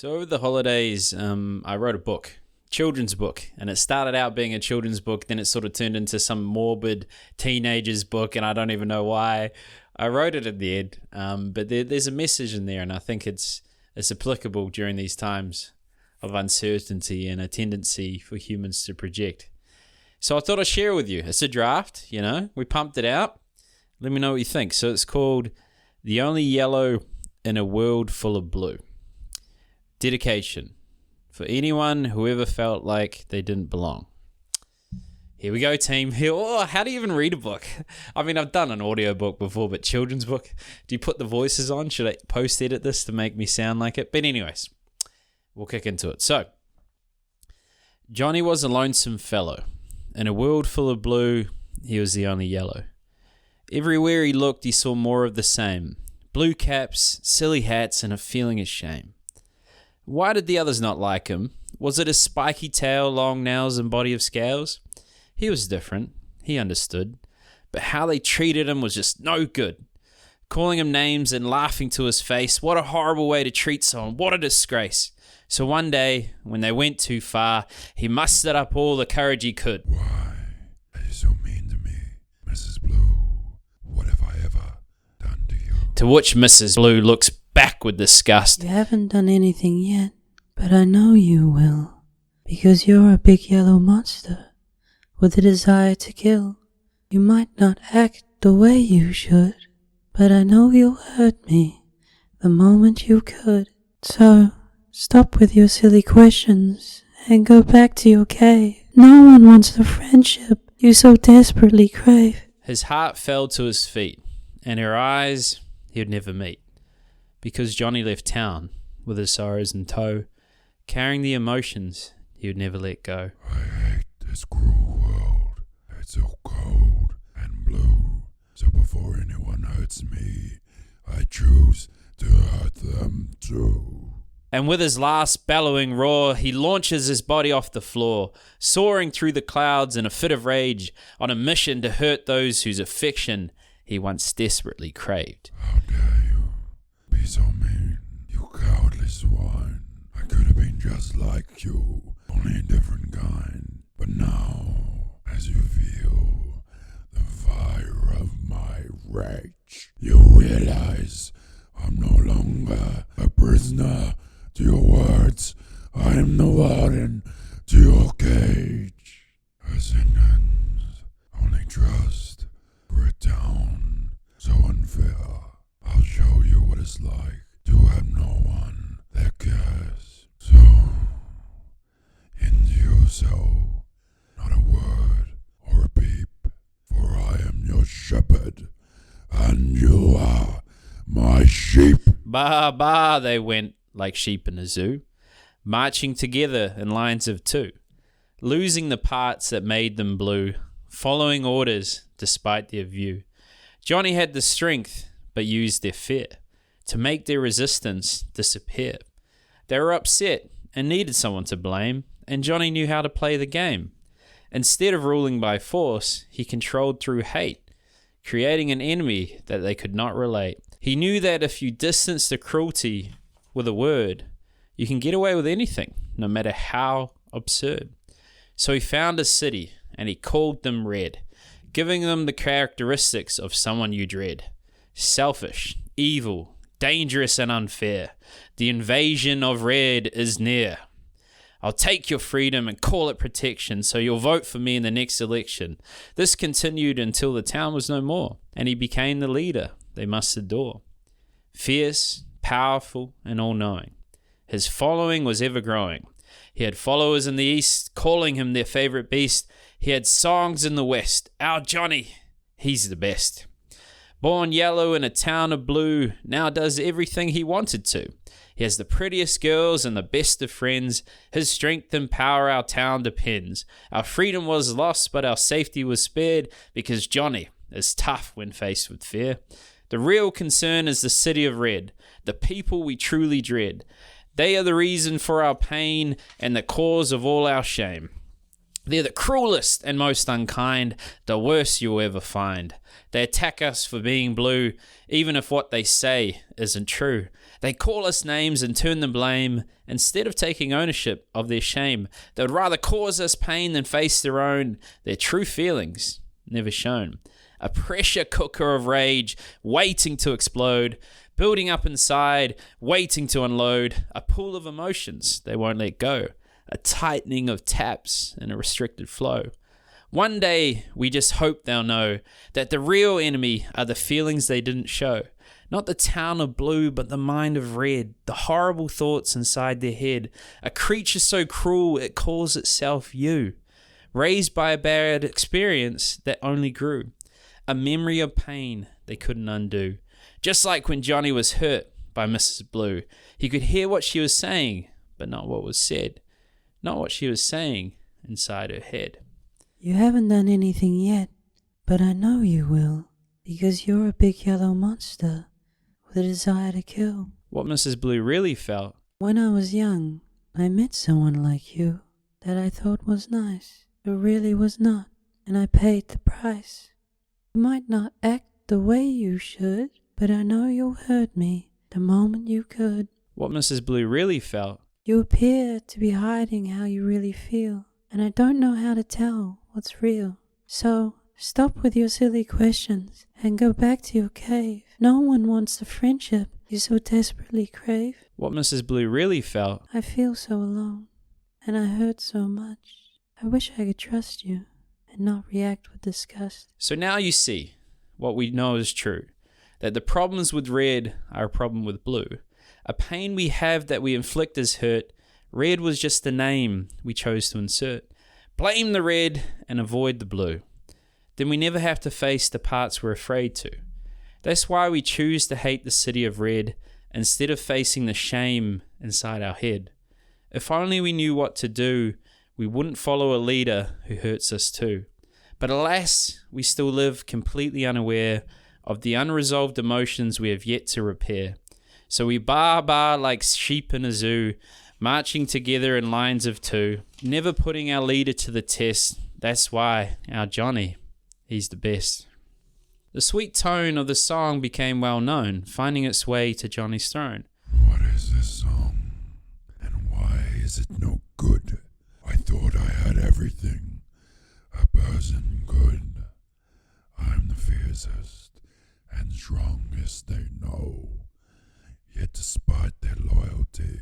So over the holidays, I wrote a book, children's book, and it started out being a children's book. Then it sort of turned into some morbid teenager's book, and I don't even know why I wrote it in the end. But there's a message in there, and I think it's applicable during these times of uncertainty and a tendency for humans to project. So I thought I'd share it with you. It's a draft, we pumped it out. Let me know what you think. So it's called The Only Yellow in a World Full of Blue. Dedication for anyone who ever felt like they didn't belong. Here we go, team. How do you even read a book? I mean, I've done an audiobook before, but children's book, do you put the voices on? Should I post-edit this to make me sound like it? But anyways, we'll kick into it. So, Johnny was a lonesome fellow. In a world full of blue, he was the only yellow. Everywhere he looked, he saw more of the same. Blue caps, silly hats, and a feeling of shame. Why did the others not like him? Was it his spiky tail, long nails, and body of scales? He was different. He understood. But how they treated him was just no good. Calling him names and laughing to his face. What a horrible way to treat someone. What a disgrace. So one day, when they went too far, he mustered up all the courage he could. Why are you so mean to me, Mrs. Blue? What have I ever done to you? To which Mrs. Blue looks back with disgust. You haven't done anything yet, but I know you will, because you're a big yellow monster with a desire to kill. You might not act the way you should, but I know you'll hurt me the moment you could. So, stop with your silly questions and go back to your cave. No one wants the friendship you so desperately crave. His heart fell to his feet, and her eyes he would never meet. Because Johnny left town with his sorrows in tow, carrying the emotions he would never let go. I hate this cruel world. It's so cold and blue. So before anyone hurts me, I choose to hurt them too. And with his last bellowing roar, he launches his body off the floor, soaring through the clouds in a fit of rage, on a mission to hurt those whose affection he once desperately craved. How dare you be so mean, you cowardly swine. I could have been just like you, only a different kind. But now, as you feel the fire of my rage, you realize I'm no longer a prisoner to your words. I am the warden to your cage. A sentence, only trust for a town so unfair. I'll show you what it's like to have no one that cares. So, into your soul, not a word or a peep, for I am your shepherd, and you are my sheep. Ba ba they went like sheep in a zoo, marching together in lines of two, losing the parts that made them blue, following orders despite their view. Johnny had the strength, but used their fear to make their resistance disappear. They were upset and needed someone to blame, and Johnny knew how to play the game. Instead of ruling by force, he controlled through hate, creating an enemy that they could not relate. He knew that if you distance the cruelty with a word, you can get away with anything, no matter how absurd. So he found a city, and he called them Red, giving them the characteristics of someone you dread. Selfish, evil, dangerous and unfair. The invasion of Red is near. I'll take your freedom and call it protection, so you'll vote for me in the next election. This continued until the town was no more, and he became the leader they must adore. Fierce, powerful, and all-knowing. His following was ever growing. He had followers in the east, calling him their favorite beast. He had songs in the west. Our Johnny, he's the best. Born yellow in a town of blue, now does everything he wanted to. He has the prettiest girls and the best of friends. His strength and power our town depends. Our freedom was lost, but our safety was spared, because Johnny is tough when faced with fear. The real concern is the city of Red, the people we truly dread. They are the reason for our pain and the cause of all our shame. They're the cruelest and most unkind, the worst you'll ever find. They attack us for being blue, even if what they say isn't true. They call us names and turn the blame, instead of taking ownership of their shame. They would rather cause us pain than face their own, their true feelings never shown. A pressure cooker of rage, waiting to explode, building up inside, waiting to unload. A pool of emotions they won't let go. A tightening of taps and a restricted flow. One day, we just hope they'll know that the real enemy are the feelings they didn't show. Not the town of blue, but the mind of red. The horrible thoughts inside their head. A creature so cruel it calls itself you. Raised by a bad experience that only grew. A memory of pain they couldn't undo. Just like when Johnny was hurt by Mrs. Blue. He could hear what she was saying, but not what was said. Not what she was saying inside her head. You haven't done anything yet, but I know you will, because you're a big yellow monster with a desire to kill. What Mrs. Blue really felt. When I was young, I met someone like you that I thought was nice, but really was not, and I paid the price. You might not act the way you should, but I know you'll hurt me the moment you could. What Mrs. Blue really felt. You appear to be hiding how you really feel, and I don't know how to tell what's real. So, stop with your silly questions and go back to your cave. No one wants the friendship you so desperately crave. What Mrs. Blue really felt. I feel so alone, and I hurt so much. I wish I could trust you and not react with disgust. So now you see what we know is true, that the problems with red are a problem with blue. A pain we have that we inflict as hurt. Red was just the name we chose to insert. Blame the red and avoid the blue. Then we never have to face the parts we're afraid to. That's why we choose to hate the city of red instead of facing the shame inside our head. If only we knew what to do, we wouldn't follow a leader who hurts us too. But alas, we still live completely unaware of the unresolved emotions we have yet to repair. So we bar like sheep in a zoo, marching together in lines of two, never putting our leader to the test. That's why our Johnny, he's the best. The sweet tone of the song became well known, finding its way to Johnny's throne. What is this song? And why is it no good? I thought I had everything a person could. I'm the fiercest and strongest they know. Yet despite their loyalty,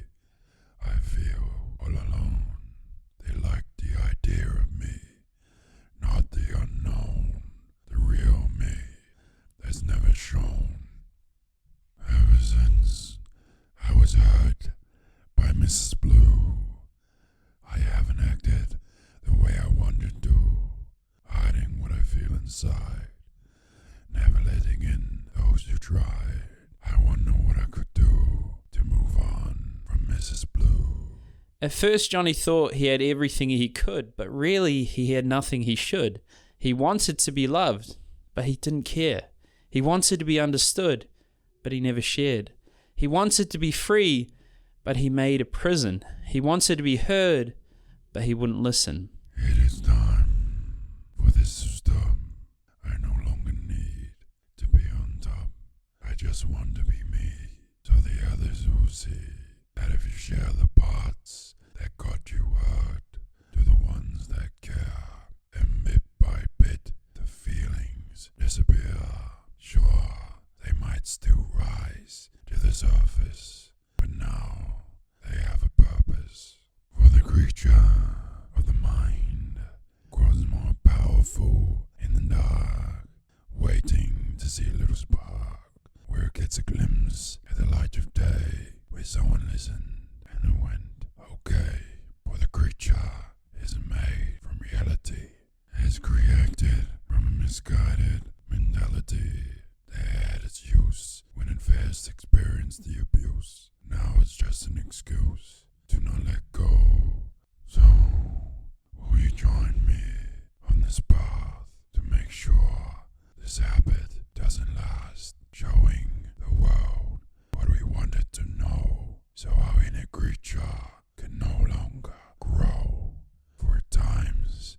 I feel all alone. They like the idea of me, not the unknown, the real me that's never shown. Ever since I was hurt by Mrs. Blue, I haven't acted the way I wanted to, hiding what I feel inside, never letting in those who tried. I wonder what I could do to move on from Mrs. Blue. At first, Johnny thought he had everything he could, but really he had nothing he should. He wanted to be loved, but he didn't care. He wanted to be understood, but he never shared. He wanted to be free, but he made a prison. He wanted to be heard, but he wouldn't listen. It is time for this to stop. I no longer need to be on top. I just want to be me, so the others will see that if you share the parts that got you hurt to the ones that care, and bit by bit the feelings disappear. Sure, they might still rise to the surface, but now they have a purpose. For the creature of the mind grows more powerful in the dark, waiting to see a little spark where it gets a glimpse at the light of day, where someone listened and it went okay. For the creature isn't made from reality, it's created from a misguided mentality that had its use when it first experienced the abuse. Now it's just an excuse to not let go. So, will you join me on this path to make sure this habit doesn't last, showing the world what we wanted to know, so our inner creature can no longer grow? For at times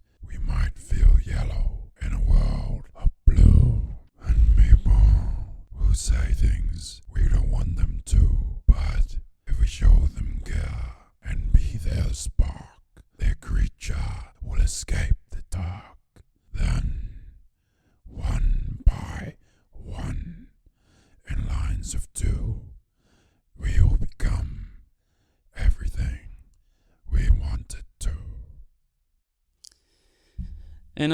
And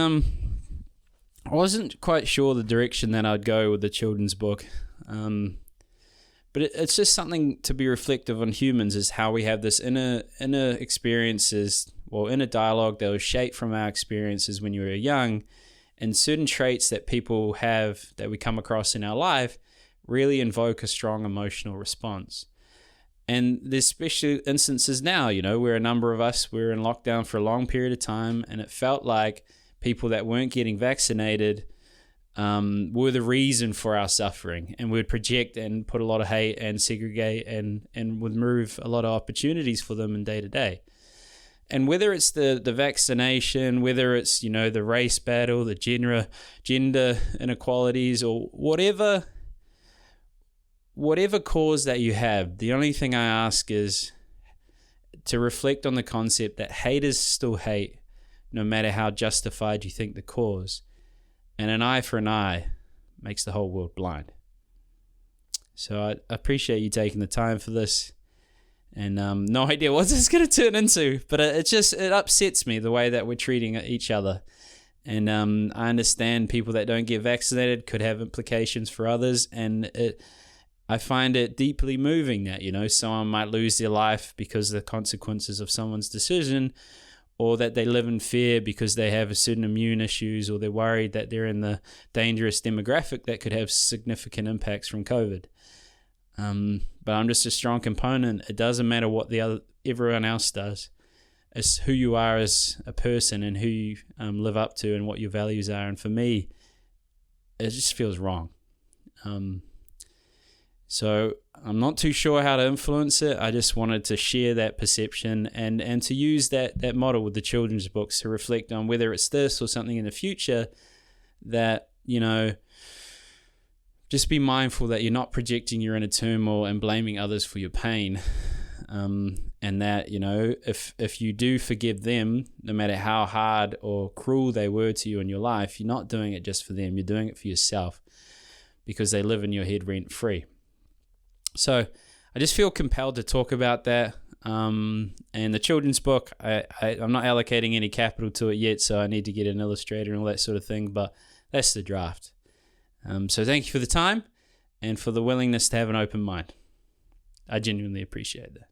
I wasn't quite sure the direction that I'd go with the children's book. But it's just something to be reflective on humans, is how we have this inner experiences, inner dialogue that was shaped from our experiences when you were young, and certain traits that people have that we come across in our life really invoke a strong emotional response. And there's special instances now, where a number of us were in lockdown for a long period of time, and it felt like people that weren't getting vaccinated were the reason for our suffering, and would project and put a lot of hate and segregate and would remove a lot of opportunities for them in day to day. And whether it's the vaccination, whether it's, the race battle, the gender inequalities, or whatever cause that you have, the only thing I ask is to reflect on the concept that hate is still hate, no matter how justified you think the cause. And an eye for an eye makes the whole world blind. So I appreciate you taking the time for this. And no idea what this is going to turn into, but it upsets me the way that we're treating each other. And I understand people that don't get vaccinated could have implications for others, and I find it deeply moving that, someone might lose their life because of the consequences of someone's decision, or that they live in fear because they have a certain immune issues, or they're worried that they're in the dangerous demographic that could have significant impacts from COVID. But I'm just a strong component. It doesn't matter what everyone else does. It's who you are as a person and who you live up to and what your values are. And for me, it just feels wrong. So I'm not too sure how to influence it. I just wanted to share that perception and to use that model with the children's books to reflect on whether it's this or something in the future that, just be mindful that you're not projecting your inner turmoil and blaming others for your pain. And that, if you do forgive them, no matter how hard or cruel they were to you in your life, you're not doing it just for them. You're doing it for yourself, because they live in your head rent free. So I just feel compelled to talk about that. And the children's book, I'm not allocating any capital to it yet, so I need to get an illustrator and all that sort of thing, but that's the draft. So thank you for the time and for the willingness to have an open mind. I genuinely appreciate that.